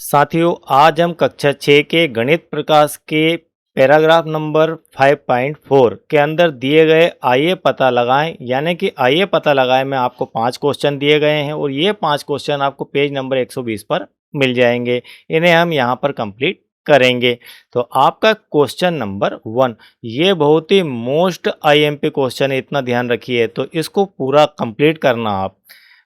साथियों, आज हम कक्षा 6 के गणित प्रकाश के पैराग्राफ नंबर 5.4 के अंदर दिए गए आइए पता लगाएं यानी कि आइए पता लगाएं में आपको 5 क्वेश्चन दिए गए हैं और ये 5 क्वेश्चन आपको पेज नंबर 120 पर मिल जाएंगे। इन्हें हम यहाँ पर कंप्लीट करेंगे। तो आपका क्वेश्चन नंबर 1 ये बहुत ही मोस्ट आईएमपी क्वेश्चन है, इतना ध्यान रखिए। तो इसको पूरा कंप्लीट करना आप।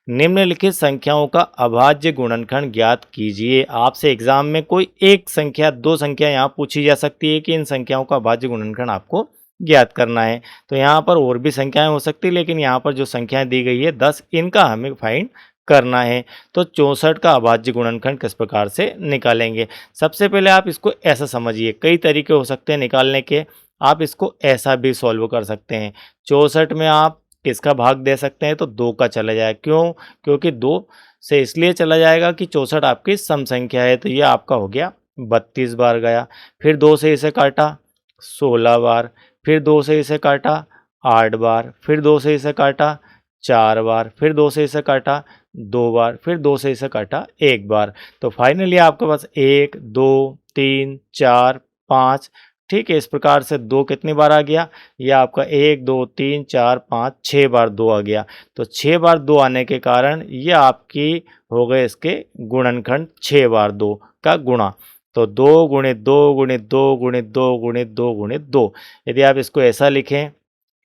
निम्नलिखित संख्याओं का अभाज्य गुणनखंड ज्ञात कीजिए। आपसे एग्जाम में कोई एक संख्या, दो संख्या यहाँ पूछी जा सकती है कि इन संख्याओं का अभाज्य गुणनखंड आपको ज्ञात करना है। तो यहाँ पर और भी संख्याएं हो सकती है, लेकिन यहाँ पर जो संख्याएं दी गई है 10, इनका हमें फाइंड करना है। तो 64 का अभाज्य गुणनखंड किस प्रकार से निकालेंगे? सबसे पहले आप इसको ऐसा समझिए, कई तरीके हो सकते हैं निकालने के। आप इसको ऐसा भी सॉल्व कर सकते हैं। 64 में आप किसका भाग दे सकते हैं? तो 2 का चला जाए। क्यों? क्योंकि 2 से इसलिए चला जाएगा कि 64 आपकी सम संख्या है। तो ये आपका हो गया 32 बार गया। फिर 2 से इसे काटा 16 बार, फिर 2 से इसे काटा 8 बार, फिर 2 से इसे काटा 4 बार, फिर 2 से इसे काटा 2 बार, फिर 2 से इसे काटा 1 बार। तो फाइनली आपके पास 1, 2, 3, 4, 5, ठीक है। इस प्रकार से 2 कितनी बार आ गया? यह आपका 1, 2, 3, 4, 5, 6 बार 2 आ गया। तो 6 बार 2 आने के कारण ये आपकी हो गए इसके गुणनखंड 6 बार 2 का गुणा। तो 2 गुणित 2 गुणित 2 गुणित 2 गुणित 2 गुणित 2। यदि आप इसको ऐसा लिखें,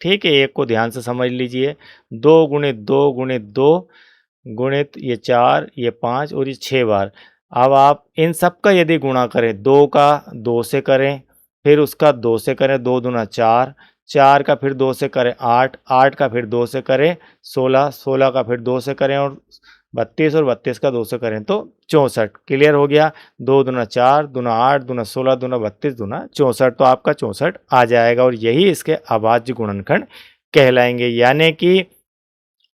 ठीक है, एक को ध्यान से समझ लीजिए। 2 गुणित 2 गुणित 2 गुणित ये 4, ये 5 और ये 6 बार। अब आप इन सब का यदि गुणा करें, 2 का 2 से करें, फिर उसका 2 से करें, 2 दूना 4, 4 का फिर 2 से करें 8, 8 का फिर 2 से करें 16, 16 का फिर 2 से करें और 32 और 32 का 2 से करें तो 64। क्लियर हो गया? 2 दूना 4, दूना 8, दूना 16, दूना 32, दूना 64। तो आपका 64 आ जाएगा और यही इसके अभाज्य गुणनखंड कहलाएंगे। यानी कि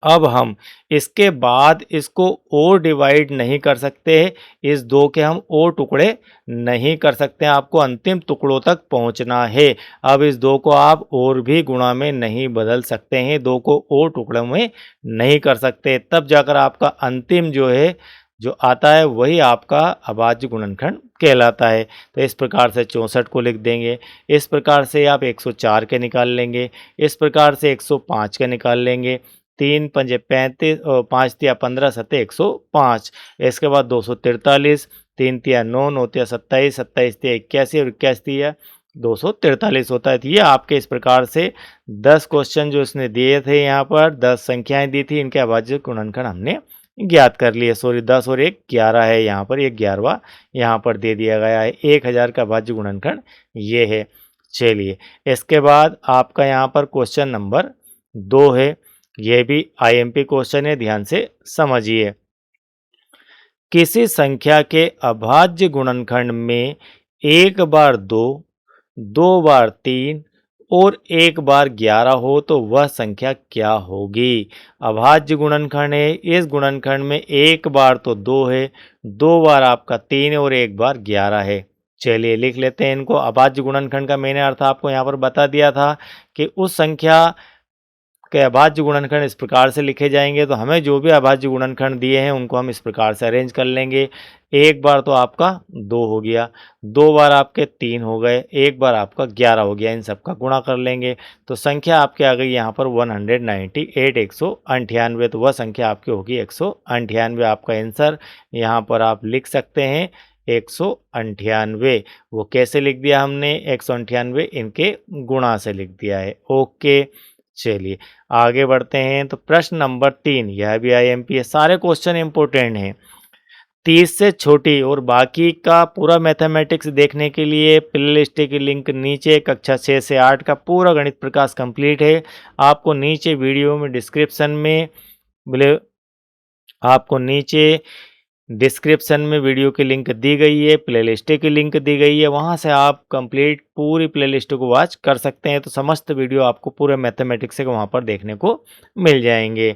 अब हम इसके बाद इसको और डिवाइड नहीं कर सकते। इस 2 के हम और टुकड़े नहीं कर सकते। आपको अंतिम टुकड़ों तक पहुंचना है। अब इस 2 को आप और भी गुणा में नहीं बदल सकते हैं, 2 को और टुकड़ों में नहीं कर सकते। तब जाकर आपका अंतिम जो है, जो आता है, वही आपका अभाज्य गुणनखंड कहलाता है। तो इस प्रकार से 64 को लिख देंगे। इस प्रकार से आप 104 के निकाल लेंगे। इस प्रकार से 105 के निकाल लेंगे। 3 पंजे 35 और 5 तिया 15 सत्ते 105। इसके बाद 243, 3 तिया 9, 9 तिया 27, 27 तिया 81 और 81 तिया 243 होता है। तो ये आपके इस प्रकार से 10 क्वेश्चन जो इसने दिए थे, यहाँ पर 10 संख्याएं दी थी, इनके अभाज्य गुणनखंड हमने ज्ञात कर लिए। सॉरी, 10 और 1 11 है, यहाँ पर ये 11वां यहाँ पर दे दिया गया है। 1000 का अभाज्य गुणनखंड ये है। चलिए, इसके बाद आपका यहाँ पर क्वेश्चन नंबर 2 है। यह भी आईएमपी क्वेश्चन है, ध्यान से समझिए। किसी संख्या के अभाज्य गुणनखंड में 1 बार 2, 2 बार 3 और 1 बार 11 हो तो वह संख्या क्या होगी? अभाज्य गुणनखंड है। इस गुणनखंड में 1 बार तो 2 है, 2 बार आपका 3 और 1 बार 11 है। चलिए लिख लेते हैं इनको। अभाज्य गुणनखंड का मैंने अर्थ आपको यहाँ पर बता दिया था कि उस संख्या के अभाज्य गुणनखंड इस प्रकार से लिखे जाएंगे। तो हमें जो भी अभाज्य गुणनखंड दिए हैं उनको हम इस प्रकार से अरेंज कर लेंगे। 1 बार तो आपका 2 हो गया, 2 बार आपके 3 हो गए, 1 बार आपका 11 हो गया। इन सब का गुणा कर लेंगे तो संख्या आपके आ गई यहाँ पर 198, 198। तो वह संख्या आपकी होगी 198। आपका आंसर यहाँ पर आप लिख सकते हैं 198। वो कैसे लिख दिया हमने? 198 इनके गुणा से लिख दिया है। ओके, चलिए आगे बढ़ते हैं। तो प्रश्न नंबर 3, यह भी आईएमपी है। सारे क्वेश्चन इंपोर्टेंट हैं। 30 से छोटी और बाकी का पूरा मैथमेटिक्स देखने के लिए प्लेलिस्ट की लिंक नीचे, कक्षा 6 से 8 का पूरा गणित प्रकाश कंप्लीट है। आपको नीचे वीडियो में डिस्क्रिप्शन में आपको नीचे डिस्क्रिप्शन में वीडियो की लिंक दी गई है, प्लेलिस्ट की लिंक दी गई है। वहां से आप कंप्लीट पूरी प्लेलिस्ट को वॉच कर सकते हैं। तो समस्त वीडियो आपको पूरे मैथमेटिक्स के वहां पर देखने को मिल जाएंगे।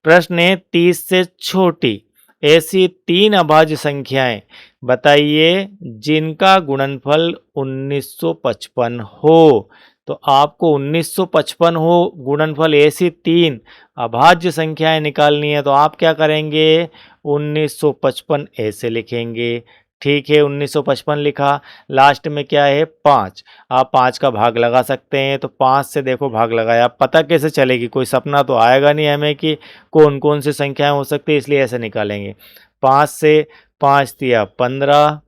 प्रश्न है 30 से छोटी ऐसी 3 अभाज्य संख्याएं बताइए जिनका गुणनफल 1955 हो। तो आपको 1955 हो गुणनफल ऐसी 3 अभाज्य संख्याएं निकालनी है। तो आप क्या करेंगे? 1955 ऐसे लिखेंगे, ठीक है, 1955 लिखा, लास्ट में क्या है 5। आप 5 का भाग लगा सकते हैं, तो 5 से देखो भाग लगाया। अब पता कैसे चलेगी, कोई सपना तो आएगा नहीं हमें कि कौन कौन सी संख्याएं हो सकती है, इसलिए ऐसे निकालेंगे। 5 से 5 दिया 15,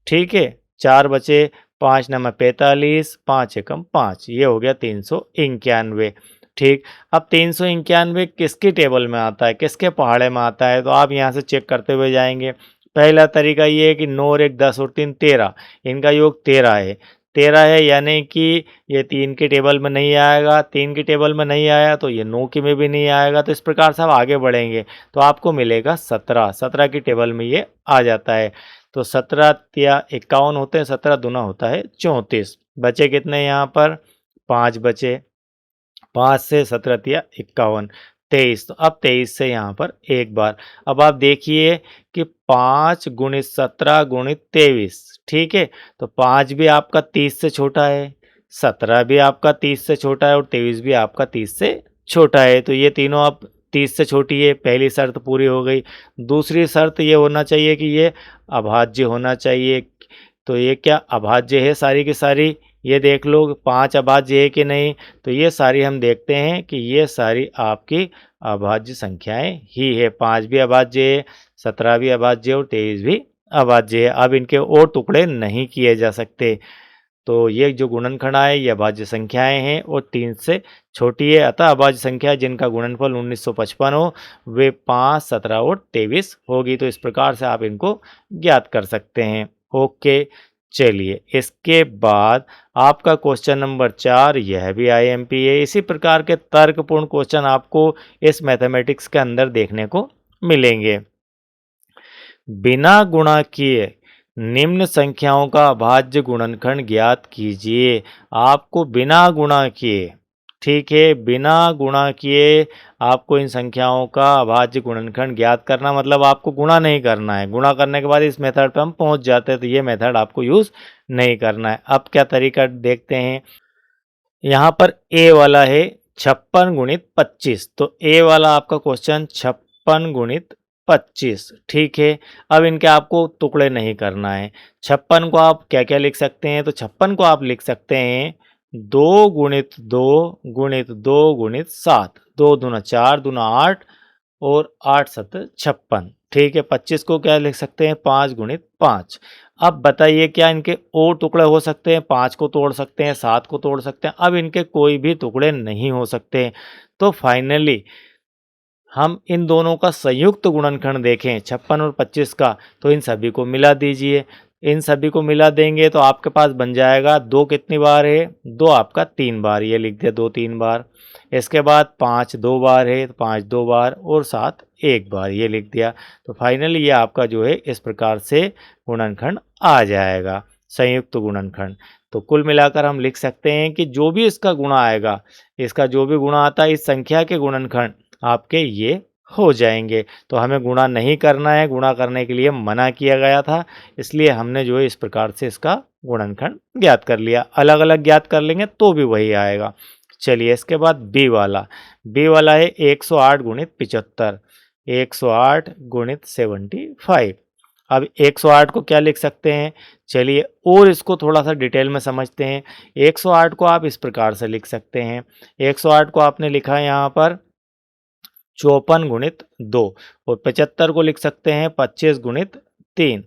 ठीक है, 4 बचे, 5 नम 45, 5 एकम 5, ये हो गया 391। ठीक, अब 391 किसकी टेबल में आता है, किसके पहाड़े में आता है, तो आप यहाँ से चेक करते हुए जाएंगे। पहला तरीका ये है कि 9 और 1 10 और 3 13, इनका योग 13 है। 13 है यानी कि ये 3 की टेबल में नहीं आएगा, 3 की टेबल में नहीं आया तो ये 9 की में भी नहीं आएगा। तो इस प्रकार से आप आगे बढ़ेंगे तो आपको मिलेगा 17, 17 की टेबल में ये आ जाता है। तो 17 या 51 होते हैं, 17 दूना होता है 34। बचे कितने यहाँ पर, 5 बचे, 5 से 17 या 51, 23। तो अब 23 से यहाँ पर एक बार। अब आप देखिए कि 5 गुणित 17 गुणित 23, ठीक है, तो 5 भी आपका 30 से छोटा है, 17 भी आपका 30 से छोटा है और 23 भी आपका 30 से छोटा है। तो ये तीनों आप 30 से छोटी है, पहली शर्त पूरी हो गई। दूसरी शर्त ये होना चाहिए कि ये अभाज्य होना चाहिए। तो ये क्या अभाज्य है सारी की सारी, ये देख लो 5 अभाज्य है कि नहीं, तो ये सारी हम देखते हैं कि ये सारी आपकी अभाज्य संख्याएं ही है। 5 भी अभाज्य है, 17 भी अभाज्य है और 23 भी अभाज्य है। अब इनके और टुकड़े नहीं किए जा सकते। तो ये जो गुणनखंड है ये अभाज्य संख्याएं हैं और 3 से छोटी है, अतः अभाज्य संख्या जिनका गुणनफल 1955 हो वे 5, 17 और 23 होगी। तो इस प्रकार से आप इनको ज्ञात कर सकते हैं। ओके, चलिए इसके बाद आपका क्वेश्चन नंबर 4, यह भी आईएमपी है। इसी प्रकार के तर्कपूर्ण क्वेश्चन आपको इस मैथमेटिक्स के अंदर देखने को मिलेंगे। बिना गुणा किए निम्न संख्याओं का अभाज्य गुणनखंड ज्ञात कीजिए। आपको बिना गुणा किए, ठीक है, बिना गुणा किए आपको इन संख्याओं का अभाज्य गुणनखंड ज्ञात करना, मतलब आपको गुणा नहीं करना है। गुणा करने के बाद इस मेथड पे हम पहुंच जाते हैं, तो ये मेथड आपको यूज नहीं करना है। अब क्या तरीका देखते हैं, यहाँ पर ए वाला है 56 गुणित 25, तो ए वाला आपका क्वेश्चन 56 गुणित 25, ठीक है। अब इनके आपको टुकड़े नहीं करना है। 56 को आप क्या क्या लिख सकते हैं, तो 56 को आप लिख सकते हैं 2 गुणित 2 गुणित 2 गुणित 7, 2 दूना 4 दूना 8 और 8 सत 56, ठीक है। 25 को क्या लिख सकते हैं, 5 गुणित 5। अब बताइए क्या इनके और टुकड़े हो सकते हैं, 5 को तोड़ सकते हैं, 7 को तोड़ सकते हैं। अब इनके कोई भी टुकड़े नहीं हो सकते। तो फाइनली हम इन दोनों का संयुक्त गुणनखंड देखें 56 और 25 का, तो इन सभी को मिला दीजिए। इन सभी को मिला देंगे तो आपके पास बन जाएगा 2 कितनी बार है, 2 आपका 3 बार, ये लिख दिया 2 3 बार। इसके बाद 5 2 बार है, तो 5 2 बार और 7 1 बार, ये लिख दिया। तो फाइनली ये आपका जो है इस प्रकार से गुणनखंड आ जाएगा, संयुक्त गुणनखंड। तो कुल मिलाकर हम लिख सकते हैं कि जो भी इसका गुणा आएगा, इसका जो भी गुणा आता है इस संख्या के गुणनखंड आपके ये हो जाएंगे। तो हमें गुणा नहीं करना है, गुणा करने के लिए मना किया गया था, इसलिए हमने जो है इस प्रकार से इसका गुणनखंड ज्ञात कर लिया। अलग अलग ज्ञात कर लेंगे तो भी वही आएगा। चलिए इसके बाद बी वाला है 108 गुणित 75, 108 गुणित 75। अब 108 को क्या लिख सकते हैं, चलिए और इसको थोड़ा सा डिटेल में समझते हैं। 108 को आप इस प्रकार से लिख सकते हैं, 108 को आपने लिखा है यहाँ पर 54 गुणित 2, और 75 को लिख सकते हैं 25 गुणित 3,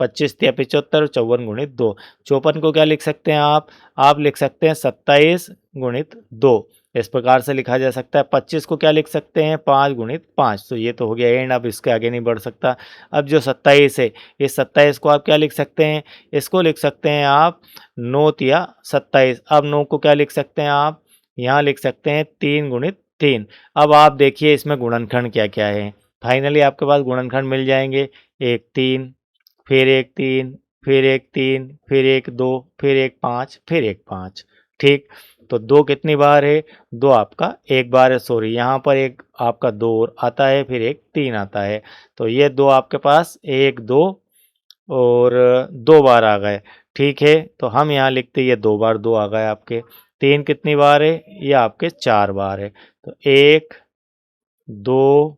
25 या 75 और 54 गुणित 2। 54 को क्या लिख सकते हैं आप लिख सकते हैं 27 गुणित 2, इस प्रकार से लिखा जा सकता है। 25 को क्या लिख सकते हैं 5 गुणित 5, तो ये तो हो गया एंड, अब इसके आगे नहीं बढ़ सकता। अब जो 27 है, इस 27 को आप क्या लिख सकते हैं, इसको लिख सकते हैं आप 9 या 27। अब 9 को क्या लिख सकते हैं आप, यहाँ लिख सकते हैं 3 गुणित 3। अब आप देखिए इसमें गुणनखंड क्या क्या है, फाइनली आपके पास गुणनखंड मिल जाएंगे, 1 3, फिर 1 3, फिर 1 3, फिर 1 2, फिर 1 5, फिर 1 5, ठीक। तो 2 कितनी बार है, 2 आपका एक बार है, सॉरी यहाँ पर एक आपका 2 और आता है, फिर 1 3 आता है। तो ये 2 आपके पास 1 2 और 2 बार आ गए, ठीक है। तो हम यहाँ लिखते ये 2 बार 2 आ गए आपके। 3 कितनी बार है, ये आपके 4 बार है। तो 1 2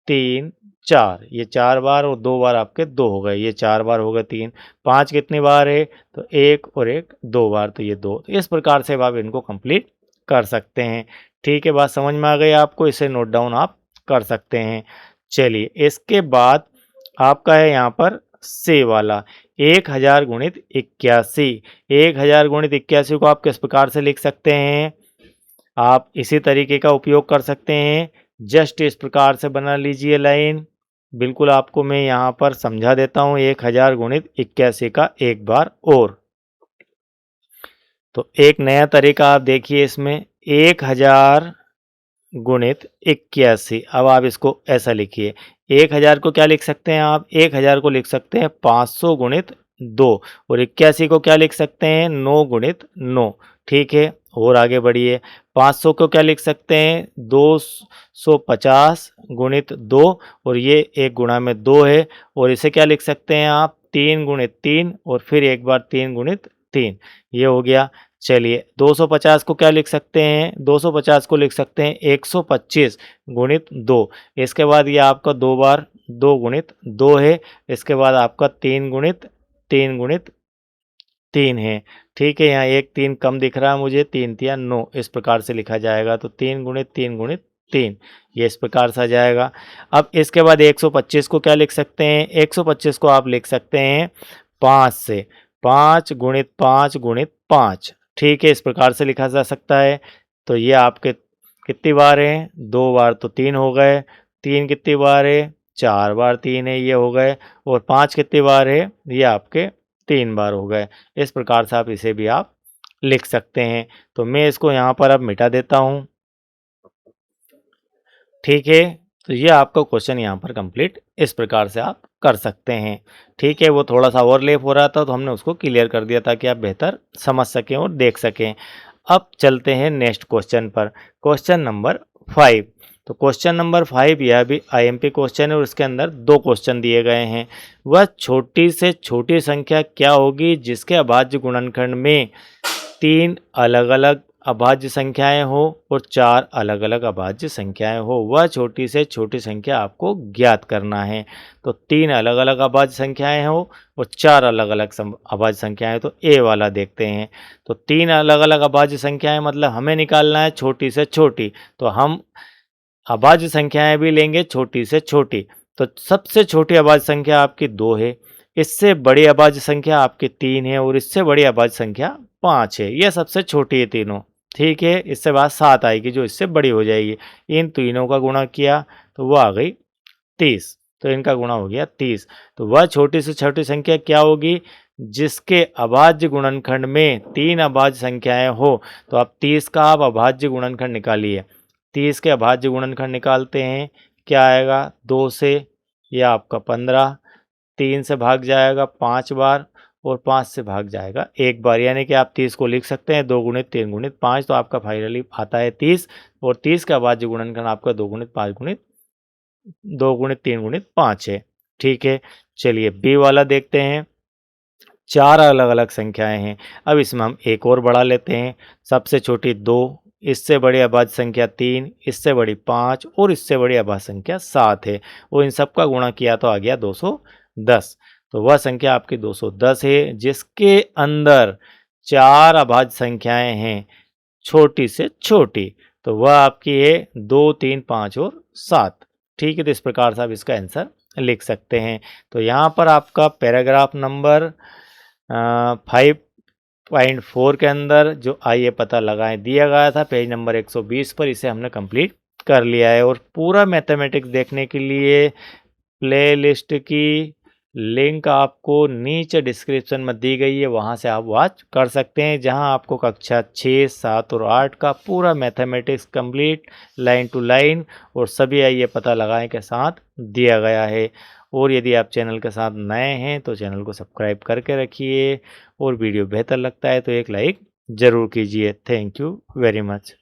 3 4, ये 4 बार और 2 बार आपके 2 हो गए, ये 4 बार हो गए 3, 5 कितनी बार है तो 1 और 1 2 बार, तो ये 2। तो इस प्रकार से आप इनको कंप्लीट कर सकते हैं। ठीक है, बात समझ में आ गई आपको, इसे नोट डाउन आप कर सकते हैं। चलिए इसके बाद आपका है यहाँ पर से वाला 1000 गुणित 81। 1000 गुणित 81 को आप किस प्रकार से लिख सकते हैं, आप इसी तरीके का उपयोग कर सकते हैं। जस्ट इस प्रकार से बना लीजिए लाइन, बिल्कुल आपको मैं यहाँ पर समझा देता हूँ 1000 गुणित 81 का एक बार और। तो एक नया तरीका आप देखिए इसमें, 1000 गुणित 81। अब आप इसको ऐसा लिखिए, 1000 को क्या लिख सकते हैं आप, 1000 को लिख सकते हैं 500 गुणित 2 और 81 को क्या लिख सकते हैं 9 गुणित 9। ठीक है, और आगे बढ़िए, 500 को क्या लिख सकते हैं 250 गुणित 2 और ये 1 गुणा में 2 है, और इसे क्या लिख सकते हैं आप 3 गुणित 3 और फिर एक बार 3 गुणित 3, ये हो गया। चलिए 250 को क्या लिख सकते हैं, 250 को लिख सकते हैं 125 गुणित 2। इसके बाद ये आपका 2 बार 2 गुणित 2 है, इसके बाद आपका 3 गुणित 3 गुणित 3 है। ठीक है, यहाँ एक 3 कम दिख रहा है मुझे, 3 तिया 9 इस प्रकार से लिखा जाएगा। तो 3 गुणित 3 गुणित 3, ये इस प्रकार से आ जाएगा। अब इसके बाद 125 को क्या लिख सकते हैं, 125 को आप लिख सकते हैं 5 से, 5 गुणित 5 गुणित 5। ठीक है, इस प्रकार से लिखा जा सकता है। तो ये आपके कितनी बार हैं, 2 बार तो 3 हो गए, 3 कितनी बार है 4 बार 3 है, ये हो गए, और 5 कितनी बार है, ये आपके 3 बार हो गए। इस प्रकार से आप इसे भी आप लिख सकते हैं। तो मैं इसको यहाँ पर अब मिटा देता हूँ। ठीक है, तो ये आपका क्वेश्चन यहाँ पर कंप्लीट इस प्रकार से आप कर सकते हैं। ठीक है, वो थोड़ा सा ओवरलैप हो रहा था तो हमने उसको क्लियर कर दिया ताकि आप बेहतर समझ सकें और देख सकें। अब चलते हैं नेक्स्ट क्वेश्चन पर, क्वेश्चन नंबर 5। तो क्वेश्चन नंबर 5 यह भी आईएमपी क्वेश्चन है और इसके अंदर 2 क्वेश्चन दिए गए हैं। वह छोटी से छोटी संख्या क्या होगी जिसके अभाज्य गुणनखंड में 3 अलग अलग अभाज्य संख्याएं हो और 4 अलग अलग अभाज्य संख्याएं हो, वह छोटी से छोटी संख्या आपको ज्ञात करना है। तो 3 अलग अलग अभाज्य संख्याएं हो और 4 अलग अलग अभाज्य संख्याएं, तो ए वाला देखते हैं। तो 3 अलग अलग अभाज्य संख्याएं मतलब हमें निकालना है छोटी से छोटी, तो हम अभाज्य संख्याएं भी लेंगे छोटी से छोटी। तो सबसे छोटी अभाज्य संख्या आपकी 2 है, इससे बड़ी अभाज्य संख्या आपकी 3 है और इससे बड़ी अभाज्य संख्या 5 है। यह सबसे छोटी है तीनों। ठीक है, इससे बाद 7 आएगी जो इससे बड़ी हो जाएगी। इन तीनों का गुणा किया तो वो आ गई 30, तो इनका गुणा हो गया 30। तो वह छोटी से छोटी संख्या क्या होगी जिसके अभाज्य गुणनखंड में 3 अभाज्य संख्याएं हो। तो आप 30 का आप अभाज्य गुणनखंड निकालिए, 30 के अभाज्य गुणनखंड निकालते हैं, क्या आएगा 2 से, यह आपका 15, 3 से भाग जाएगा 5 बार और 5 से भाग जाएगा 1 बार, यानी कि आप 30 को लिख सकते हैं 2 गुणित 3 गुणित 5, तो आपका फाइनली आता है 30। और 30 का अभाज्य गुणनखंड आपका 2 गुणित 5 गुणित 2 गुणित 3 गुणित 5 है। ठीक है, चलिए बी वाला देखते हैं। 4 अलग अलग संख्याएं हैं, अब इसमें हम एक और बढ़ा लेते हैं। सबसे छोटी 2, इससे बड़ी अभाज्य संख्या 3, इससे बड़ी 5 और इससे बड़ी अभाज्य संख्या 7 है। वो इन सब का गुणा किया तो आ गया 210। तो वह संख्या आपकी 210 है जिसके अंदर 4 अभाज्य संख्याएं हैं छोटी से छोटी, तो वह आपकी है 2, 3, 5 और 7। ठीक है, तो इस प्रकार से आप इसका आंसर लिख सकते हैं। तो यहाँ पर आपका पैराग्राफ नंबर 5.4 के अंदर जो आइए पता लगाएं दिया गया था पेज नंबर 120 पर, इसे हमने कंप्लीट कर लिया है। और पूरा मैथमेटिक्स देखने के लिए प्लेलिस्ट की लिंक आपको नीचे डिस्क्रिप्शन में दी गई है, वहां से आप वॉच कर सकते हैं, जहां आपको कक्षा 6, 7 और 8 का पूरा mathematics complete line to line और सभी आइए पता लगाएं के साथ दिया गया है। और यदि आप चैनल के साथ नए हैं तो चैनल को सब्सक्राइब करके रखिए और वीडियो बेहतर लगता है तो एक लाइक ज़रूर कीजिए। Thank you very much.